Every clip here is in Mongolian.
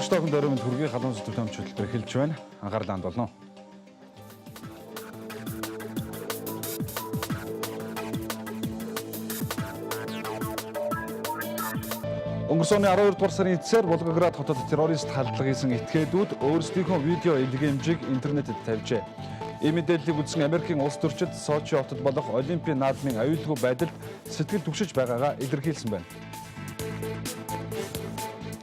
Сонсогчдоо өрөөнд хүргэе халуун зүтгтөмж хөтөлбөр эхэлж байна. Анхаарлаа хандуулно. Өнгөрсөн оны 12 дугаар сарын эцсээр Волгоград хотод террорист халдлага хийсэн этгээдүүд өөрсдийнхөө видео илгээмжийг интернетэд тавьжээ. Ийм мэдээллийг үзсэн Америкийн улс төрчид Сочи хотод болох Олимпийн наадмын аюулгүй байдалд сэтгэл түгшиж байгаагаа илэрхийлсэн байна.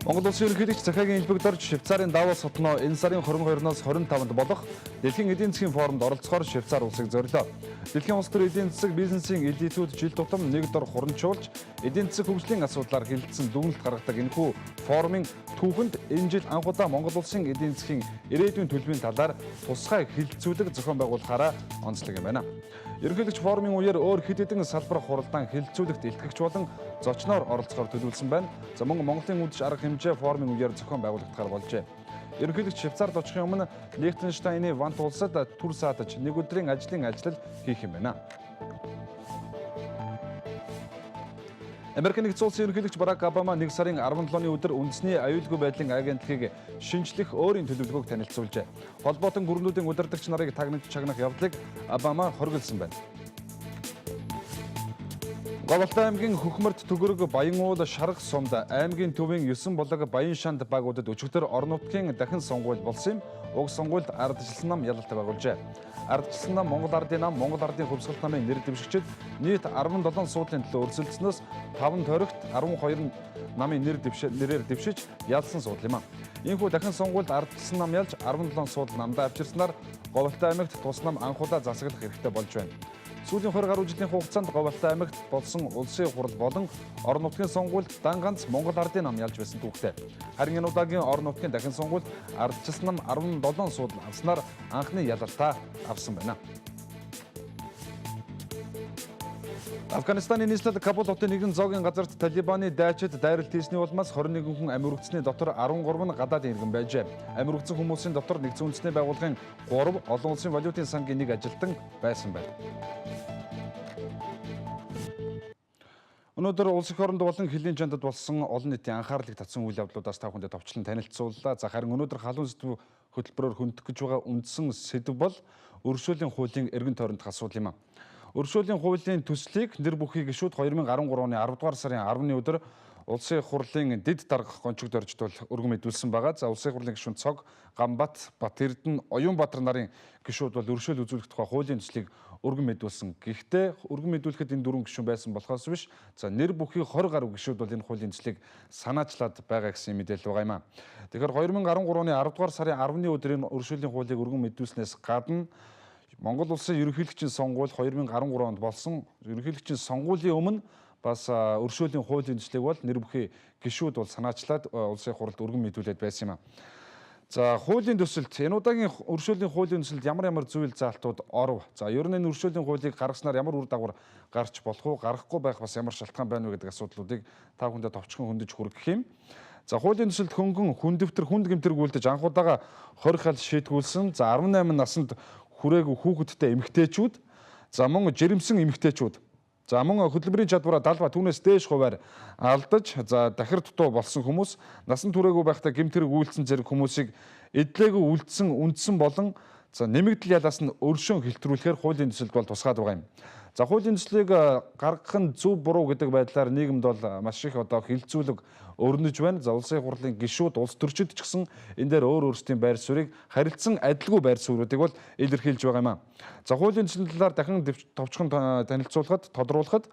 Монгол улсын ерөнхийлөгч захиагийн элбэг дорж Швейцарын Давос хотноо энэ сарын 22-оос 25-нд болох Дэлхийн эдийн засгийн форумд оролцохоор Швейцар улсыг зорилоо. Дэлхийн улс төр эдийн засаг бизнесийн элитүүд жил тутам нэг дор хурамчуулж эдийн засаг хөгжлийн асуудлаар хилцсэн дүгнэлт гаргадаг энэхүү форумын түүхэнд энэ жил анх удаа Монгол улсын эдийн засгийн ирээдүйн төлбөрийн талаар тусгай хэлэлцүүлэг зохион байгуулахаараа онцлог юм байна. Ерөнхийлөгч форумын үеэр өөр хэд хэдэн салбар хуралдаан хэлэлцүүлэгт илтгэгч болон зочноор оролцохоор төлөвлөсөн байна. За мөн Монголын үдшийн арга хэмжээ форумын үеэр зохион байгуулагдахаар болжээ. Ерөнхийлөгч Швейцард очихын өмнө Лихтенштейны Вант улсад түр саатаж нэг өдрийн ажлын ажиллал хийх юм байна. Америкийн нэгдсэн улсын ерөнхийлөгч Барак Обама 1 сарын 17-ны өдөр үндэсний аюулгүй байдлын агентлагийг шинжлэх өөрийн төлөвлөгөөг танилцуулжээ. Холбоотон гүрнүүдийн удирдагч нарыг тагнаж чагнах явдлыг Обама хориглосон байна. Говьалтай аймгийн Хөхмөрт Төгөрөг Баян-уул Шарга сумд аймгийн төвийн 9 болог Баян шанд багуудад өчигдөр орон нутгийн дахин сонгуул болсон юм. Уг сонгуульд ардчилсан нам ялалт байгуулжээ. Ардчилсан нам Монгол Ардын нам, Монгол Ардын хувьсгалт намын нэр дэвшигчид нийт 17 суудлын төлөө өрсөлдснөөс 5 тойрогт 12 намын нэрээр дэвшиж ялсан суудал юм а. Иймээс дахин сонгуульд ардчилсан нам ялж 17 суудал намдаа авчирснаар Говьалтай аймагт тус нам анх удаа засаглах хэрэгтэй болж байна. Сүүлийн 20 гаруй жилийн хугацаанд Говьалтай аймагт болсон улсын хурал болон орон нутгийн сонгуульд дан ганц Монгол Ардын нам ялж байсан түүхтэй. Харин энэ удаагийн орон нутгийн дахин сонгуульд ардчилсан нам 17 суудал авснаар анхны ялалтаа авсан байна. Афганистаны нийслэл Кабул хотын нэгэн зоогийн газарт Талибаны дайчид дайралт хийсний улмаас 21 хүн амь өргөцсөний дотор 13 нь гадаадын иргэн байжээ. Амь өргөцсөн хүмүүсийн дотор нэгдсэн үндэсний байгууллагын 3, олон улсын валютын сангийн 1 ажилтан байсан байна. Өнөөдөр улс их оронд болон хилийн жандад болсон олон нийтийн анхаарлыг татсан үйл явдлуудаас та бүхэнд товчлон танилцууллаа. За харин өнөөдөр халуун сэдв хөтөлбөрөөр хөндөх гэж байгаа үндсэн сэдв бол өршөөлийн хуулийн эргэн тойрондох асуудал юм а. Өршөөлийн хуулийн төслийг нэр бүхий гишүүд 2013 оны 10 дугаар сарын 10-ны өдөр улсын их хурлын дэд дарга гончигд орждол өргөн мэдүүлсэн байгаа. За улсын их хурлын гишүүн Цог, Гамбат, Батэрдэн, Оюунбаатар нарын гишүүд бол өршөөл үзүүлэх тухай хуулийн төслийг өргөн мэдүүлсэн. Гэхдээ өргөн мэдүүлэхэд энэ 4 гишүүн байсан болохоос биш. За нэр бүхий 20 гаруй гишүүд бол энэ хуулийн төслийг санаачлаад байгаа гэсэн мэдээлэл байгаа юм а. Тэгэхээр 2013 оны 10 дугаар сарын 10-ны өдөр энэ өршөөлийн хуулийг өргөн мэдүүлснээс гадна Монгол улсын ерөнхийлөгчийн сонгуул 2013 онд болсон. Ерөнхийлөгчийн сонгуулийн өмнө бас өршөөлийн хуулийн төслийг бол нэр бүхий гишүүд бол санаачлаад улсын хуралд өргөн мэдүүлээд байсан юм а. За хуулийн төсөлд энэ удаагийн өршөөлийн хуулийн төсөлд ямар зүйл заалтууд оров. За ер нь энэ өршөөлийн хуулийг гаргаснаар ямар үр дагавар гарч болох уу, гарахгүй байх бас ямар шалтгаан байна вэ гэдэг асуудлуудыг та бүхэндээ товчхон хөндөж хүргэх юм. За хуулийн төсөлд хөнгөн хүндэвтэр хүнд гэмтэрг үлдэж анх удаага 20 хал шийтгүүлсэн. За 18 наснд хүрээгүй хүүхэдтэй эмэгтэйчүүд, за мөн жирэмсэн эмэгтэйчүүд, за мөн хөдөлмөрийн чадвараа далба түүнээс дээш хувиар алдаж, за дахир дутуу болсон хүмүүс, насан туршаагүй байхдаа гэмтэрэг үйлдсэн зэрэг хүмүүсийг эдлээгүй үлдсэн, үндсэн болон за нэмэгдэл ялаас нь өршөөн хэлтрүүлэхээр хуулийн төсөлд бол тусгаад байгаа юм. За хуулийн төслийг гаргах нь зөв буруу гэдэг байдлаар нийгэмд бол маш их одоо хилцүүлэг өрнөж байна. За улсын хурлын гишүүд, улс төрчид ч гэсэн энэ дээр өөр өөрсдийн байр суурийг харилцсан адилгүй байр суурьуудыг бол илэрхийлж байгаа юм а. За хуулийн төслийн талаар дахин товчхон танилцуулахад, тодруулахад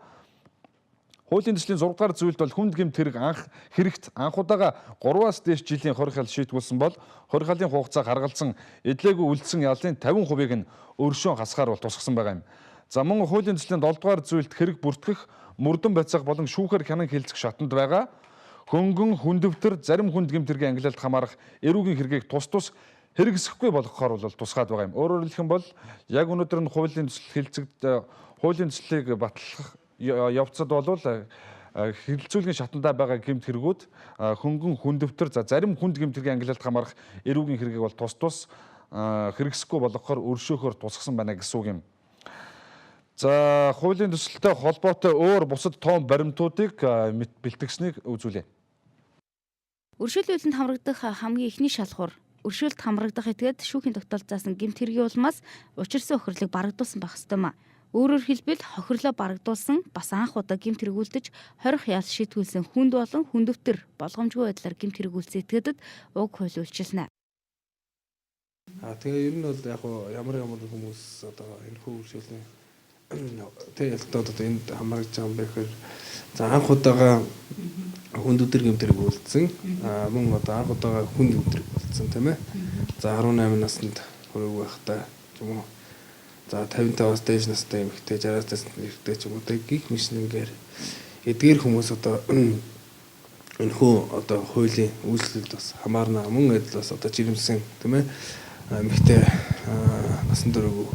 хуулийн төслийн 6 дугаар зүйлд бол хүнд гэмт хэрэгт анх удаага 3-аас дээш жилийн 20 хал шийтгүүлсэн бол 20 халын хугацаа гаргалзан эдлээгүй үлдсэн ялын 50%-ийг нь өршөөн хасгаар бол тусгасан байгаа юм. За мөн хуулийн төслийн 7 дугаар зүйлд хэрэг бүртгэх, мөрдөн бацаах болон шүүхээр хянан хилцэх шатанд байгаа хөнгөн, хүндэвтэр, зарим хүнд гэмтэргийн ангилалд хамаарах эрүүгийн хэргийг тус хэрэгсэхгүй болгохоор бол тусгаад байгаа юм. Өөрөөр хэлэх юм бол яг өнөөдөр нь хуулийн төслийг батлах явцад бол хэрэгцүүлгийн шатандаа байгаа гэмт хэрэгүүд хөнгөн, хүндэвтэр, за зарим хүнд гэмтэргийн ангилалд хамаарах эрүүгийн хэргийг бол тус хэрэгсэхгүй болгохоор өршөөхөөр тусгасан байна гэсэн үг юм. За хуулийн төсөлтэй холбоотой өөр бусад тоон баримтуудыг бэлтгэснийг үзүүлье. Өршөөлөлөнд хамрагдах хамгийн ихний шалгуур өршөөлт хамрагдах этгээд шүүхийн тогтоолд заасан гэмт хэргийн улмаас учирсан өхөрлөг барагдуулсан байх ёстой юм. Өөрөөр хэлбэл хохирлоо барагдуулсан бас анх удаа гэмт хэрэгүүлдэж хорих ял шийтгүүлсэн хүнд болон хүндөвтөр болгоомжгүй байдлаар гэмт хэрэгүүлсэн этгээдэд уг хууль үйлчилнэ. Тэгээ ер нь бол яг ямар хүмүүс одоо энэ хүү өршөөлийн тэг ялтаад одоо энд хамрагдж байгаа юм бэхээр за анх удаага хүндөвтөр гэмт хэрэгүүлсэн мөн одоо анх удаага хүнд гэмт хэрэгүүлсэн тийм ээ. За 18 наснд хүрээгүй байхдаа юм уу. За 55-аас дээш настай эмэгтэй 60-аас дээш эмэгтэй ч юм уу гих мэснэнгээр эдгээр хүмүүс одоо энэ хүү одоо хуулийн үйлчлэлд бас хамаарна мөн адил бас одоо жирэмсэн тийм ээ. Эмэгтэй насан туршгүй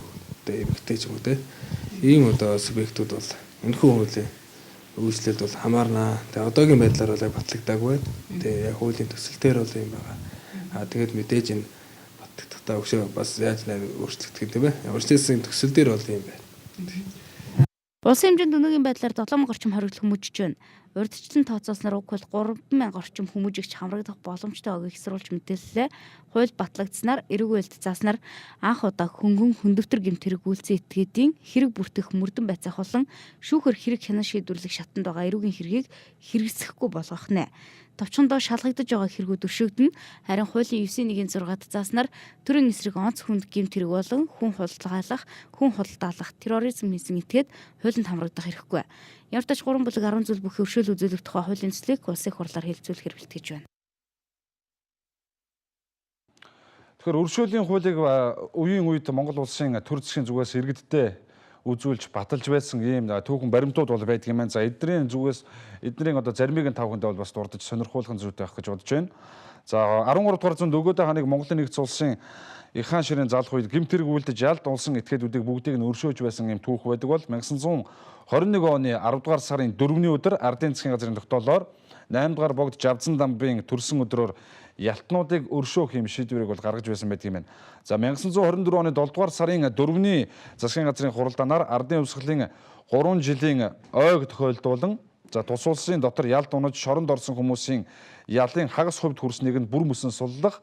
эмэгтэй ч юм уу те ийм одоо субъектууд бол энэхүү хуулийн үйлчлэлд бол хамаарна. Тэгээ одоогийн байдлаар бол яг батлагдаагүй байна. Тэгээ яг хуулийн төсөл дээр бол юм байгаа. Тэгээд мэдээж энэ батлагдахтаа өшөө бас яаж өөрчлөгдөх юм тийм ээ. Урьдчилсан төсөл дээр бол юм байна. Улсын хэмжээнд өнөөгийн байдлаар 7,000 орчим хоригдол хүмүүжиж байна. Урьдчилан тооцоосноор уг хууль 3,000 орчим хүмүүжигч хамрагдах боломжтой байгааг ихсруулж мэдээллээ. Хууль батлагдсанаар эрэг үйлд зааснаар анх удаа хөнгөн хүндөвтөр гэмт хэрэгүүлсэн этгээдийн хэрэг бүртгэх мөрдөн байцаах болон шүүхэр хэрэг хянан шийдвэрлэх шатанд байгаа эрүүгийн хэргийг хэрэгсэхгүй болгох нэ. Товчхондоо шалгагдаж байгаа хэрэгүүд өршөөгдөн харин хуулийн 9.1-6-д зааснаар төрийн эсрэг онц хүнд гэмт хэрэг болон хүн хулгайлах, хүн худалдаалах, терроризм хийсэн этгээд хуулинд хамрагдах хэрэггүй. Ямар ч тач 3 бүлэг 10 зүйл бүхий өршөөл үзүүлэх тухай хуулийн төслийг улсын их хурлаар хэлэлцүүлэхээр бэлтгэж байна. Тэгэхээр өршөөлийн хуулийг үеийн үед Монгол улсын төр засгийн зүгээс иргэдтэй үзүүлж баталж байсан ийм түүхэн баримтууд бол байдаг юм байна. За эднэрийн зүгээс эднэрийн одоо заримыг нь тавхандаа бол бас дурдж сонирхуулгын зүйтэй байх гэж бодож байна. За 13 дугаар зуунд Өгөөдөө хааныг Монголын нэгдсэн улсын их хаан ширийн залах үед гэмт хэрэгүүлдэж ялд улсын этгээдүүдийг бүгдийг нь өршөөж байсан ийм түүх байдаг бол 1921 оны 10 дугаар сарын 4-ний өдөр Ардын засгийн газрын тогтоолоор 8 дугаар богд Жавзан дамбын төрсөн өдрөөр ялтнуудыг өршөөх юм шийдвэрийг бол гаргаж байсан байдаг юм байна. За 1924 оны 7 дугаар сарын 4-ний засгийн газрын хуралдаанаар ардын хувьсгалын 3 жилийн ойг тохиолдуулан за тус улсын дотор ялд унаж шоронд орсон хүмүүсийн ялын хагас хувьд хүрснийг нь бүр мөсөн суллах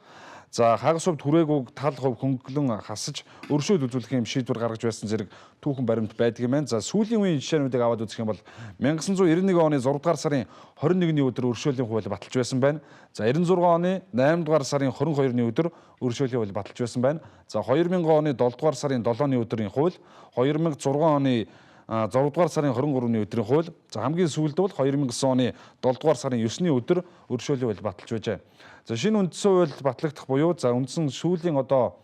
за хагас хувьд хүрээгүй тал хувь хөнгөлөн хасаж өршөөл үзүүлэх юм шийдвэр гаргаж байсан зэрэг түүхэн баримт байдаг юм байна. За сүүлийн үеийн жишээнүүдийг аваад үзэх юм бол 1991 оны 6 дугаар сарын 21-ний өдөр өршөөлийн хууль баталж байсан байна. За 96 оны 8 дугаар сарын 22-ны өдөр өршөөлийн хууль баталж байсан байна. За 2000 оны 7 дугаар сарын 7-ны өдрийн хууль, 2006 оны 6 дугаар сарын 23-ны өдрийн хууль, за хамгийн сүүлд бол 2009 оны 7 дугаар сарын 9-ний өдөр өршөөлийн хууль баталж байжээ. За шинэ үндсэн хууль батлагдах буюу за үндсэн сүүлийн одоо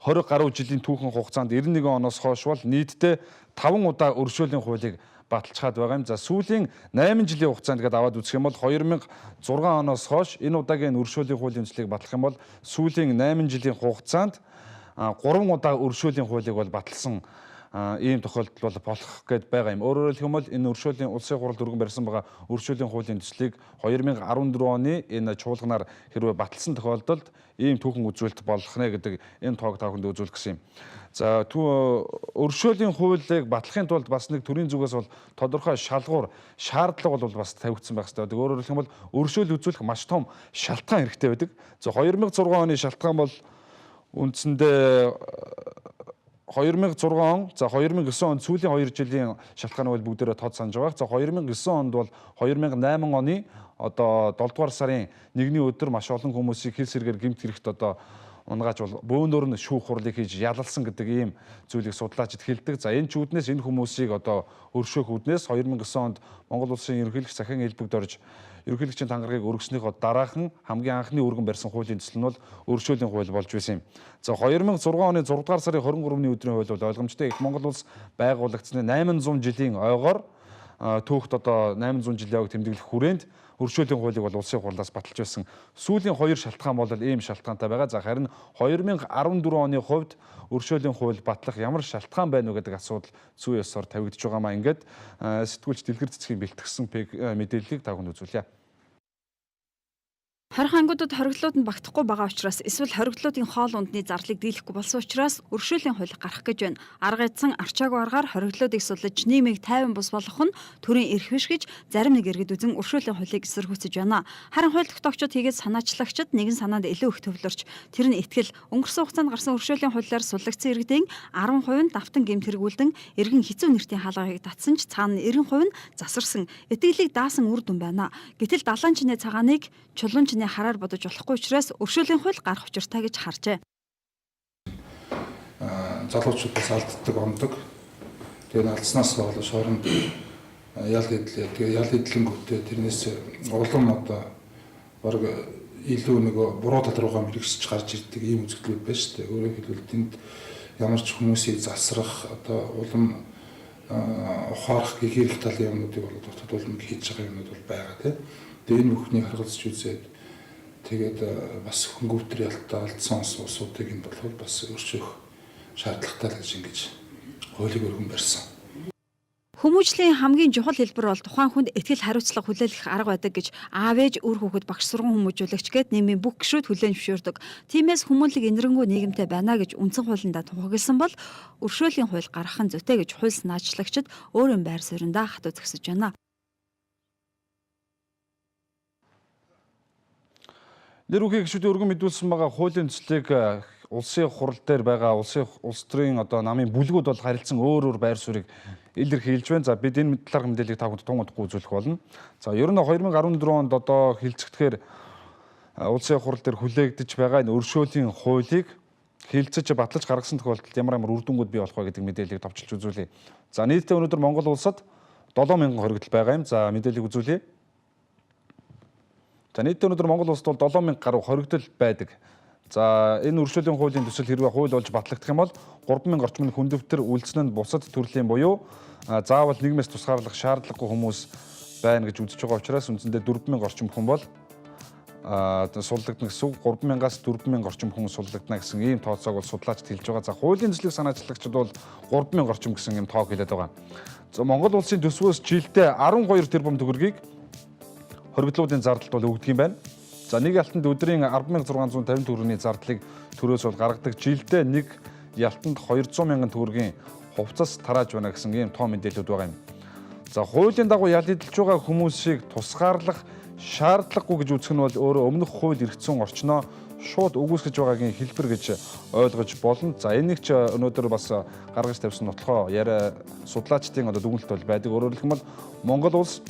20 гаруй жилийн түүхэн хугацаанд 91 оноос хойш бол нийтдээ 5 удаа өршөөлийн хуулийг баталчихад байгаа юм. За сүүлийн 8 жилийн хугацаанд гээд аваад үзэх юм бол 2006 оноос хойш энэ удаагийн өршөөлийн хуулийн үндэслэлийг батлах юм бол сүүлийн 8 жилийн хугацаанд 3 удаа өршөөлийн хуулийг бол баталсан ийм тохиолдол бол болох гээд байгаа юм. Өөрөөр хэлбэл энэ өршөөлийн улсын хуралд өргөн барьсан байгаа өршөөлийн хуулийн төслийг 2014 оны энэ чуулганаар хэрвээ баталсан тохиолдолд ийм түүхэн үзүүлэлт болох нэ гэдэг энэ тоог та бүхэнд үзүүлэх гэсэн юм. За өршөөлийн хуулийг батлахын тулд бас нэг төрийн зүгээс бол тодорхой шалгуур шаардлага бол бас тавигдсан байх хэрэгтэй. Өөрөөр хэлбэл өршөөл үзүүлэх маш том шалтгаан хэрэгтэй байдаг. За 2006 оны шалтгаан бол үндсэндээ 2006 он, за 2009 онд сүүлийн 2 жилийн шалтгаан бол бүгдээрээ тод санаж байгаа. За 2009 онд бол 2008 оны одоо 7 дугаар сарын 1-ний өдөр маш олон хүмүүсийг хэл сэргээр гэмт хэрэгт одоо унгааж бол бөөнөр нь шүүх хурлыг хийж ялалсан гэдэг ийм зүйлийг судлаачид хэлдэг. За энэ ч үүднээс энэ хүмүүсийг одоо өршөөх үүднээс 2009 онд Монгол улсын ерөнхийлөгч захин элбэгд орж ерөнхийлөгчийн тангаргийг өргөснийхөө дараахан хамгийн анхны өргөн барьсан хуулийн төсөл нь бол өршөөлийн хууль болж байсан юм. За 2006 оны 6 дугаар сарын 23-ны өдрийн хууль бол ойлгомжтой их Монгол улс байгуулагдсны 800 жилийн ойгоор түүхт одоо 800 жилийн ойг тэмдэглэх хүрээнд өршөөлийн хуулийг бол улсын хурлаас баталж байсан. Сүүлийн 2 шалтгаан бол ийм шалтгаантай байгаа. За харин 2014 оны хувьд өршөөлийн хууль батлах ямар шалтгаан байна уу гэдэг асуудал зүй ёсоор тавигдж байгаамаа. Ингээд сэтгүүлч Дэлгэр цэцгийн бэлтгэсэн мэдээллийг та бүхэнд үзүүлье. Хорих ангиудад хориглолууд нь багтахгүй байгаа учраас эсвэл хориглолуудын хоол ундны зарлыг дийлэхгүй болсон учраас өршөөлийн хууль гарах гэж байна. Арга эзэн арчаагүй аргаар хориглолуудыг суллаж нийгмийг тайван бус болгох нь төрийн эрх биш гэж зарим нэг иргэд үзэн өршөөлийн хуулийг эсэргүүцэж байна. Харин хууль тогтоогчид хийгээд санаачлагчид нэгэн санаанд илүү их төвлөрч тэр нь итгэл өнгөрсөн хугацаанд гарсан өршөөлийн хуулиар суллагдсан иргэдийн 10% нь давтан гэмт хэрэгүүлдэн эргэн хэцүү нэртийн хаалгыг татсан ч цаана 90% нь засарсан итгэлийг даасан үр дүн байна. Гэтэл далайн чинээ цагааныг чулуун чинээ хараар бодож болохгүй учраас өршөөлийн хууль гарах учиртай гэж харжээ. Залуучууд бас алддаг ондог. Тэгээд алдснаас болоод шоронд ял хэдлээ. Тэгээд ял хэдлэнгүүтээ тэрнээс улам одоо баг илүү нөгөө буруу тал руугаа мэрэгсэж гарч ирдэг ийм үзэгдлүүд байна шүү дээ. Өөрөөр хэлбэл тэнд ямар ч хүмүүсийг засрах одоо улам ухаарах гэх талын юмнуудыг бол дотоод улам хийж байгаа юмнууд бол байгаа тийм. Тэгээд энэ бүхнийг харгалзаж үзээд тэгээд бас хөнгөвтөр ялтаа алдсан улсуудыг энэ бол бас өршөөх шаардлагатай л гэж ингэж хуулийг өргөн барьсан. Хүмүүжлийн хамгийн чухал хэлбэр бол тухайн хүнд итгэл хариуцлага хүлээлгэх арга байдаг гэж аав ээж үр хүүхэд багш сургууль хүмүүжүүлэгч гээд нийгмийн бүх гишүүд хүлээн зөвшөөрдөг. Тиймээс хүмүүнлэг инэрэнгуй нийгэмтэй байна гэж үндсэн хуулиндаа тунхагласан бол өршөөлийн хууль гаргах нь зүйтэй гэж хууль санаачлагчид өөрийн байр суурьндаа хат үзэгсэж байна. Нэр бүхий гишүүдийн өргөн мэдүүлсэн байгаа хуулийн төслийг улсын хурал дээр байгаа улс төрийн одоо намын бүлгүүд бол харилцсан өөр байр суурийг илэрхийлж байна. За бид энэ талаарх мэдээллийг та бүхэнд тун удахгүй үзүүлэх болно. За ер нь 2014 онд одоо хилцэгдэхээр улсын хурал дээр хүлээгдэж байгаа энэ өршөөлийн хуулийг хилцэж батлаж гаргасан тохиолдолд ямар үр дүнгууд бий болох вэ гэдэг мэдээллийг товчилж үзүүлье. За нийтдээ өнөөдөр Монгол улсад 7000 хоригдол байгаа юм. За мэдээллийг үзүүлье. За нийтдээ өнөөдөр Монгол улсад бол 7000 гаруй хоригдол байдаг. За энэ өршөөлийн хуулийн төсөл хэрвээ хууль болж батлагдах юм бол 3000 орчим хүндөвтөр үйлснэнд бусад төрлийн буюу заавал нийгмээс тусгаарлах шаардлагагүй хүмүүс байна гэж үзэж байгаа учраас үндсэндээ 4000 орчим хүн бол суллагдана гэсэн үг. 3000-аас 4000 орчим хүн суллагдана гэсэн ийм тооцоог бол судлаачид хэлж байгаа. За хуулийн төслийг санаачлагчид бол 3000 орчим гэсэн ийм тоог хэлээд байгаа. За Монгол улсын төсвөөс жилдээ 12 тэрбум төгрөгийг хоригдлуудын зардалд бол өгдөг юм байна. За нэг ялтанд өдрийн 10,650 төгрөгийн зардлыг төрөөс бол гаргадаг. Жилдээ нэг ялтанд 200 мянган төгрөгийн хувцас тарааж байна гэсэн ийм тоо мэдээлэлүүд байгаа юм. За хуулийн дагуу ял эдэлж байгаа хүмүүсийг тусгаарлах шаардлагагүй гэж үзэх нь бол өөрөө өмнөх хууль эргэцсэн орчноо шууд үгүйсгэж байгаагийн хэлбэр гэж ойлгож болно. За энийг ч өнөөдөр бас гаргаж тавьсан нотлохоо яриа судлаачдын одоо дүгнэлт бол байдаг. Өөрөөр хэлбэл Монгол улс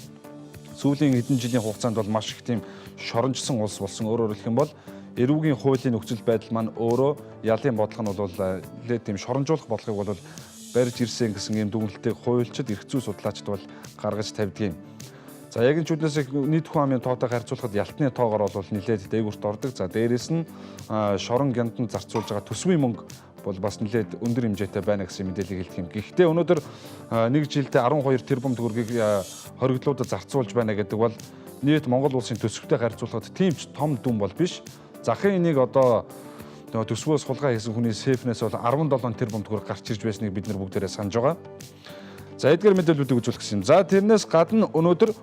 сүүлийн хэдэн жилийн хугацаанд бол маш их тийм шоронжсон улс болсон. Өөрөөр хэлэх юм бол эрүүгийн хуулийн нөхцөл байдал маань өөрөө ялын бодлого нь бол тийм шоронжуулах бодлогыг бол барьж ирсэн гэсэн ийм дүгнэлтийг хуульчид эрх зүй судлаачид бол гаргаж тавьдаг юм. За яг энэ чүднээс нийт хүн амын тоотойг харьцуулахад ялтны тоогоор бол нэлээд дээгүүрт ордог. За дээрэс нь шорон гянданд зарцуулж байгаа төсвийн мөнгө бол бас нэлээд өндөр хэмжээтэй байна гэсэн мэдээллийг хэлдэг юм. Гэхдээ өнөөдөр нэг жилдээ 12 тэрбум төгрөгийг хоригдлуудад зарцуулж байна гэдэг бол нийт Монгол улсын төсөвтэй харьцуулахад тийм ч том дүн бол биш. Захын энийг одоо төсвөөс хулгай хийсэн хүний сэфнээс бол 17 тэрбум төгрөг гарч ирж байсныг бид нар бүгдээрээ санаж байгаа. За эдгээр мэдээллүүдийг үзүүлэх гэсэн юм. За тэрнээс гадна өнөөдөр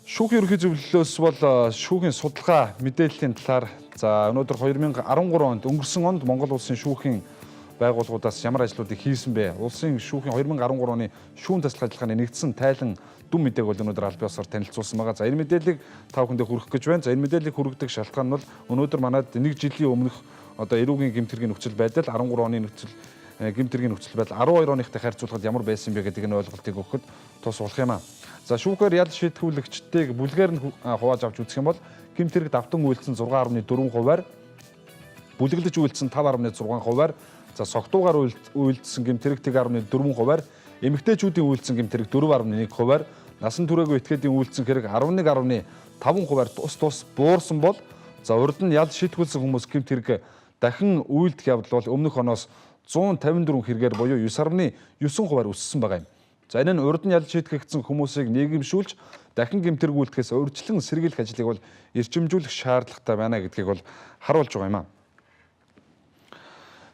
шүүхийн ерөнхий зөвлөлөөс бол шүүхийн судалгаа мэдээллийн талаар за өнөөдөр 2013 онд өнгөрсөн онд Монгол улсын шүүхийн байгууллагуудаас ямар ажлуудыг хийсэн бэ? Улсын шүүхийн 2013 оны шүүн таслах ажиллагааны нэгдсэн тайлан дүн мэдээг бол өнөөдөр аль биесээр танилцуулсан байгаа. За энэ мэдээллийг та бүхэндээ хүргэх гэж байна. За энэ мэдээллийг хүргэдэг шалтгаан нь бол өнөөдөр манайд нэг жилийн өмнөх одоо эрүүгийн гэмтэргийн нөхцөл байдал 13 оны нөхцөл гэмтэргийн нөхцөл байдал 12 оныхтай харьцуулахад ямар байсан бэ гэдэг энэ ойлголтыг өгөхөд тус болох юм аа. За шүүхээр ял шийтгүүлэгчдийг бүлгээр нь хувааж авч үзэх юм бол гэмтэрэг давтан үйлдсэн 6.4%-аар бүлэглэж үйлдсэн 5.6%-аар за согтуугаар үйлдсэн гэмтэрэг 1.4%-аар эмэгтэйчүүдийн үйлдсэн гэмтэрэг 4.1%-аар насан туршаагүй этгээдийн үйлдсэн хэрэг 11.5%-аар тус буурсан бол за урд нь ял шийтгүүлсэн хүмүүс гэмтэрэг дахин үйлдэх явдал бол өмнөх оноос 154 хэрэгээр буюу 9.9%-аар өссөн байгаа юм. За энэ нь урд нь ялж шийтгэгдсэн хүмүүсийг нийгэмшүүлж дахин гэмтэрэг үйлдэхээс урьдчилан сэргийлэх ажлыг бол эрчимжүүлэх шаардлагатай байна гэдгийг бол харуулж байгаа юм аа.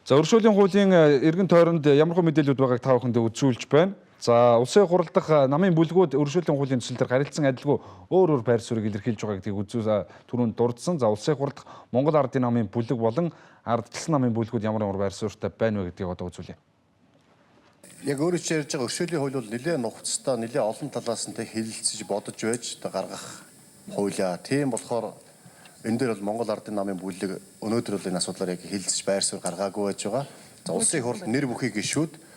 За өршөөлийн хуулийн эргэн тойронд ямар хөө мэдээлэлүүд байгааг та бүхэндээ үзүүлж байна. За улсын хурал дахь намын бүлгүүд өргөжлөлийн хуулийн төсөл дээр харилцсан адилгүй өөр байр суурийг илэрхийлж байгаа гэдгийг үзүүлж түрүүнд дурдсан. За улсын хурал дахь Монгол ардын намын бүлэг болон ардчилсан намын бүлгүүд ямар байр суурьтай байна вэ гэдгийг одоо үзүүлье. Яг өөрөө ч ярьж байгаа өршөөлийн хууль бол нэлээд нухацтай, нэлээд олон талаас нь хэлэлцэж бодож байж гаргах хуулиа. Тийм болохоор энэ дээр бол Монгол ардын намын бүлэг өнөөдөр бол энэ асуудлаар яг хэлэлцэж байр суурь гаргаагүй байж байгаа. За улсын хурал нэр бүхий гишүүд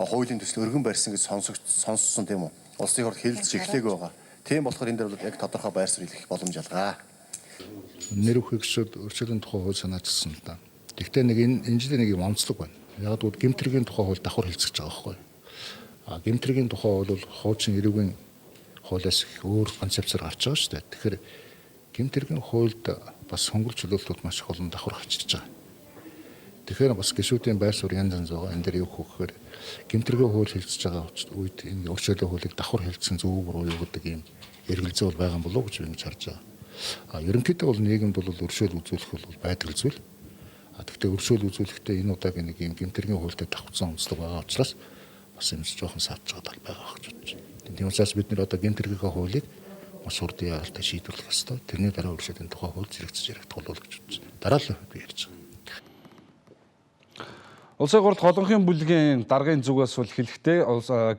хуулийн төсөл өргөн барьсан гэж сонссон тийм үү? Улсын хурал хэлэлцэж эхлэегүй байгаа. Тийм болохоор энэ дээр бол яг тодорхой байр суурь илэрхийлэх боломж ялгаа. Нэр бүхий гишүүд өршөөлийн тухай хууль санаачилсан л да. Гэхдээ нэг энэ жилийн нэг юм онцлог байна. Яг л гэмтрийн тухай хууль давхар хэлцэж байгаа байхгүй. Гэмтрийн тухай бол хуучин эрүүгийн хуулиас их өөр концепцээр гарч байгаа шүү дээ. Тэгэхээр гэмтрийн хуульд бас хөнгөлт чөлөөлтүүд маш их олон давхар хачирч байгаа. Тэгэхээр бас гишүүдийн байр суурь янз янз байгаа. Энэ дээр юу гэхээр гэмтрийн хууль хэлцэж байгаа үед энэ өршөөлийн хуулийг давхар хэлцсэн зөв буруу юу гэдэг юм эргэлзээ бол байгаа болов уу гэж би ингэж харж байгаа. Ерөнхийдөө бол нийгэмд бол өршөөл үзүүлэх бол байдаг зүйл. Гэхдээ өршөөл үзүүлэхдээ энэ удаагийн нэг юм гэмтрийн хуультай давхцсан онцлог байгаа учраас бас юм жоохон саатж байгаа байгаа гэж бодож байна. Тийм учраас бид нэр одоо гэмтрийн хуулийг маш хурдан яралтай шийдвэрлэх ёстой. Тэрний дараа өршөөлийн тухай хууль зэрэгцэж яригдах болов гэж бодож байна. Дараалал би ярьж байгаа. Улсын хурал холонхын бүлгийн даргын зүгээс бол хэлэхдээ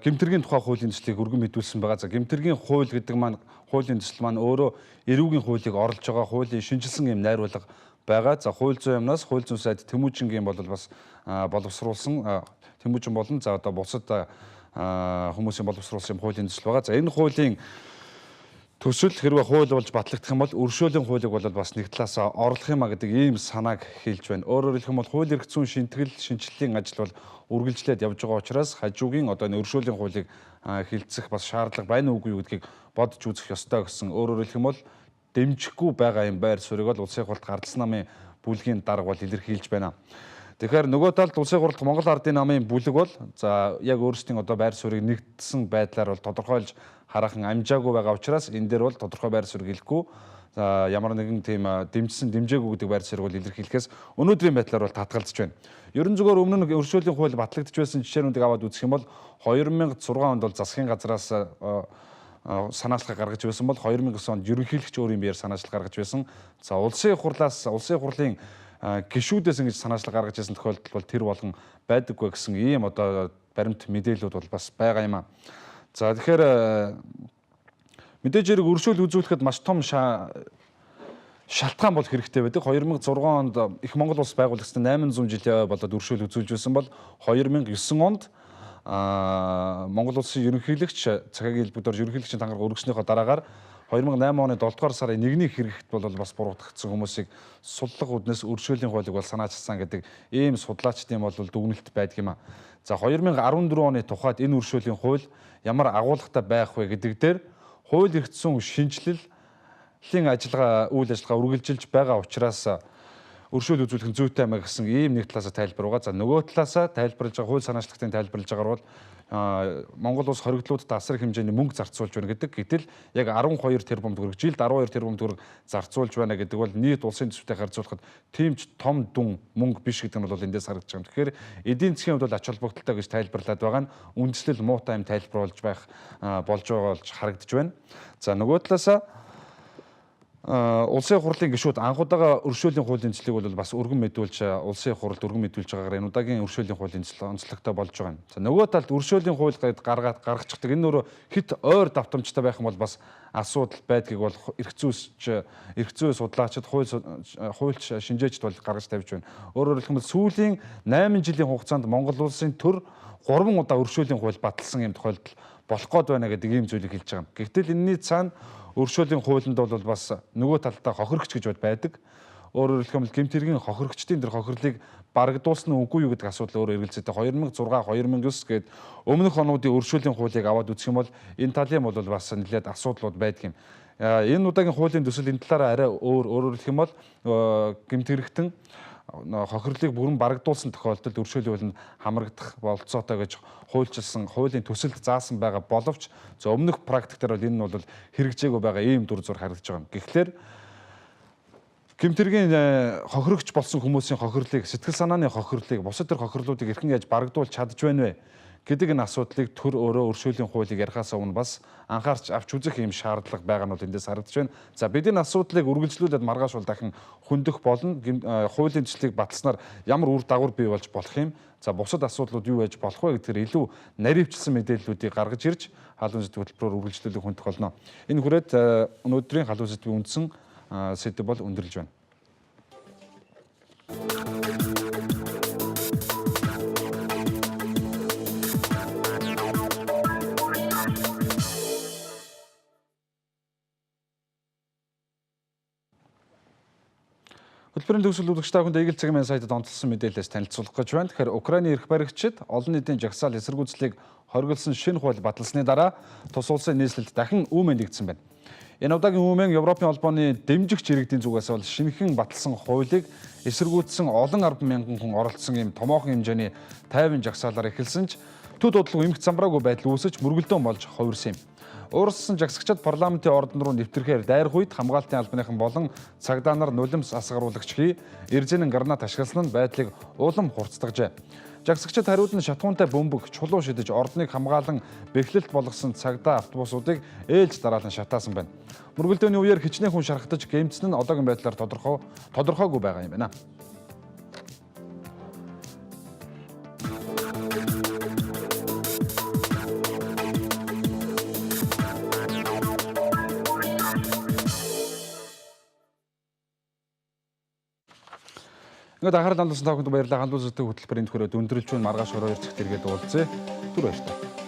гэмтрийн тухай хуулийн төслийг өргөн мэдүүлсэн байгаа. За гэмтрийн хууль гэдэг маань хуулийн төсөл маань өөрөө эрүүгийн хуулийг оруулж байгаа хуулийн шинжилсэн юм найруулга байгаа. За хууль зүйн юмнаас хууль зүйн сайд Тэмүүжингийн бол бас боловсруулсан Тэмүүжин болон за одоо бусад хүмүүсийн боловсруулсан хуулийн төсөл байгаа. За энэ хуулийн төсөл хэрвээ хууль болж батлагдах юм бол өршөөлийн хуулийг бол бас нэг талаасаа орлох юма гэдэг ийм санааг хэлж байна. Өөрөөр хэлэх юм бол хууль эрх зүйн шинжиллийн ажил бол үргэлжлээд явж байгаа учраас хажуугийн одоо энэ өршөөлийн хуулийг хилцэх бас шаардлага байна уугүй юу гэдгийг бодож үзэх ёстой гэсэн. Өөрөөр хэлэх юм бол дэмжихгүй байгаа юм байр суурийг бол улсын хурлд гардсан намын бүлгийн дарга бол илэрхийлж байна. Тэгэхээр нөгөө талд улсын хурлд Монгол ардын намын бүлэг бол за яг өөрсдийн одоо байр суурийг нэгдсэн байдлаар бол тодорхойлж хараахан амжаагүй байгаа учраас энэ дээр бол тодорхой байр суурь хэлэхгүй ямар нэгэн тийм дэмжсэн дэмжээгүй гэдэг байр суурийг бол илэрхийлэхээс өнөөдрийн байдлаар бол татгалзаж байна. Ерөн зөвөр өмнө нь өршөөлийн хууль батлагдж байсан жишээнүүдийг аваад үзэх юм бол 2006 онд бол засгийн газраас санаачлага гаргаж байсан бол 2009 онд ерөнхийлөгч өөрийн биеэр санаачлага гаргаж байсан. За улсын хурлын гишүүдээс ингэж санаачлага гаргаж байсан тохиолдол бол тэр болгон байдаггүй гэсэн ийм одоо баримт мэдээлэлүүд бол бас байгаа юм аа. За тэгэхээр мэдээж хэрэг өршөөл үзүүлэхэд маш том шалтгаан бол хэрэгтэй байдаг. 2006 онд их Монгол улс байгуулагдсан 800 жилийн болоод өршөөл үзүүлж байсан бол 2009 онд Монгол улсын ерөнхийлөгч цагаагийн хэлбэгдээр ерөнхийлөгчийн тангараг өргөснөхийн дараагаар 2008 оны 7 дугаар сарын 1-ний хэрэгт бол бас буруутгагдсан хүмүүсийг суллах үднэс өршөөлийн хуулийг бол санаачилсан гэдэг ийм судлаачдын бол дүгнэлт байдаг юм а. За 2014 оны тухайд энэ өршөөлийн хууль ямар агуулгатай байх вэ гэдэг дээр хууль эрх зүйн шинжиллийн үйл ажиллагаа үргэлжилж байгаа учраас өршөөл үзүүлэх нь зүйтэй маа гэсэн ийм нэг талаас тайлбар байгаа. За нөгөө талаас тайлбарлаж байгаа хууль санаачлагтын тайлбарлаж байгаагаар бол Монгол улс хоригдлуудад асар хэмжээний мөнгө зарцуулж байна гэдэг. Гэтэл яг 12 тэрбум төгрөг жилд 12 тэрбум төгрөг зарцуулж байна гэдэг бол нийт улсын төсөвтэй харьцуулахад тийм ч том дүн мөнгө биш гэдэг нь бол эндээс харагдаж байгаа юм. Тэгэхээр эдийн засгийн хувьд бол ач холбогдолтой гэж тайлбарлаад байгаа нь үндслэл муутай юм тайлбарлаж болж байгаа болж харагдаж байна. За нөгөө талаас улсын хурлын гишүүд анхудаага өршөөлийн хуулийн төслийг бол бас өргөн мэдүүлж улсын хурлд өргөн мэдүүлж байгаагаар энэ удаагийн өршөөлийн хуулийн төсөл онцлогтой болж байгаа юм. За нөгөө талд өршөөлийн хууль гаргачихдаг энэ нөрөө хит ойр давтамжтай байх юм бол бас асуудал байдгийг бол эрх зүй судлаачид хуульч шинжээчд бол гаргаж тавьж байна. Өөрөөр хэлбэл сүүлийн 8 жилийн хугацаанд Монгол улсын төр 3 удаа өршөөлийн хууль баталсан юм тохиолдол болох гээд байна гэдэг ийм зүйлийг хэлж байгаа юм. Гэвтэл энэний цаана өршөөлийн хуулинд бол бас нөгөө талдаа хохирогч гэж байдаг. Өөрөөр хэлбэл гэмтэргийн хохирогчдын тэр хохирлыг барагдуулсан нь үгүй юу гэдэг асуудал өөрөө эргэлзээтэй. 2006, 2009 гээд өмнөх онуудын өршөөлийн хуулийг аваад үзэх юм бол энэ талын бол бас нэлээд асуудлууд байдаг юм. Энэ удаагийн хуулийн төсөл энэ талаараа арай өөрөөр хэлэх юм бол гэмтэрэгтэн хохирлыг бүрэн барагдуулсан тохиолдолд өршөөлийн хуулинд хамрагдах болцоотой гэж хуульчилсан хуулийн төсөлд заасан байгаа боловч өмнөх практик дээр бол энэ нь бол хэрэгжээгүй байгаа ийм дүр зур харагдаж байгаа юм. Тэгэхээр гэмтэргийн хохирогч болсон хүмүүсийн хохирлыг, сэтгэл санааны хохирлыг, бусад төр хохирлуудыг эрхэн яаж барагдуулж чадж байна вэ гэдэг энэ асуудлыг төр өөрөө өршөөлийн хуулийг ярихаас өмнө бас анхаарч авч үзэх юм шаардлага байгаа нь бол эндээс харагдаж байна. За бид энэ асуудлыг үргэлжлүүлээд маргааш бол дахин хөндөх болно. Хуулийн төслийг баталснаар ямар үр дагавар бий болж болох юм? За бусад асуудлууд юу байж болох вэ гэдгээр илүү наривчлсан мэдээллүүдийг гаргаж ирж халуун сэдв хөтөлбөрөөр үргэлжлүүлэх хүндэх болно. Энэ хүрээд өнөөдрийн халуун сэдвийн үндсэн сэдв бол өндөрлж байна. Хөтөлбөрийн төгсгөл үзэгч та бүхэнд Eagle цагийн сайтад онцлсан мэдээлэлээс танилцуулах гэж байна. Тэгэхээр Украины эрх баригчид олон нийтийн жагсаал эсэргүүцлийг хориглосон шинэ хууль баталсны дараа тус улсын нийслэлд дахин үүмэн нэгдсэн байна. Энэ удаагийн үүмэн Европын холбооны дэмжигч иргэдийн зүгээс бол шинэхэн баталсан хуулийг эсэргүүцсэн олон 10,000 хүн оролцсон юм томоохон хэмжээний тайван жагсаалаар эхэлсэн ч төд бодлого эмх замбраагүй байдал үүсэж мөргөлдөөн болж хувирсан юм. Уурссан жагсагчид парламентын ордон руу нэвтрэхээр дайрах үед хамгаалтын албаныхан болон цагдаа нар нулимс асгаруулагч хий эрзэнэн гранат ашигласан нь байдлыг улам хурцдагжээ. Жагсагчид хариуд нь шатуунтай бөмбөг чулуу шидэж ордныг хамгаалан бэхлэлт болгосон цагдаа автобусуудыг ээлж дараалан шатаасан байна. Мөргөлдөөний үеэр хичнээн хүн шархтаж гэмтсэн нь одоогийн байдлаар тодорхойгүй байгаа юм байна. Ингээд анхаарал хандуулсан та бүхэнд баярлалаа. Халуун сэдв хөтөлбөрийн төхөөрөд өндөрлж байна. Маргааш ороо ирцэгт иргэд уулзъя. Түр баярлалаа.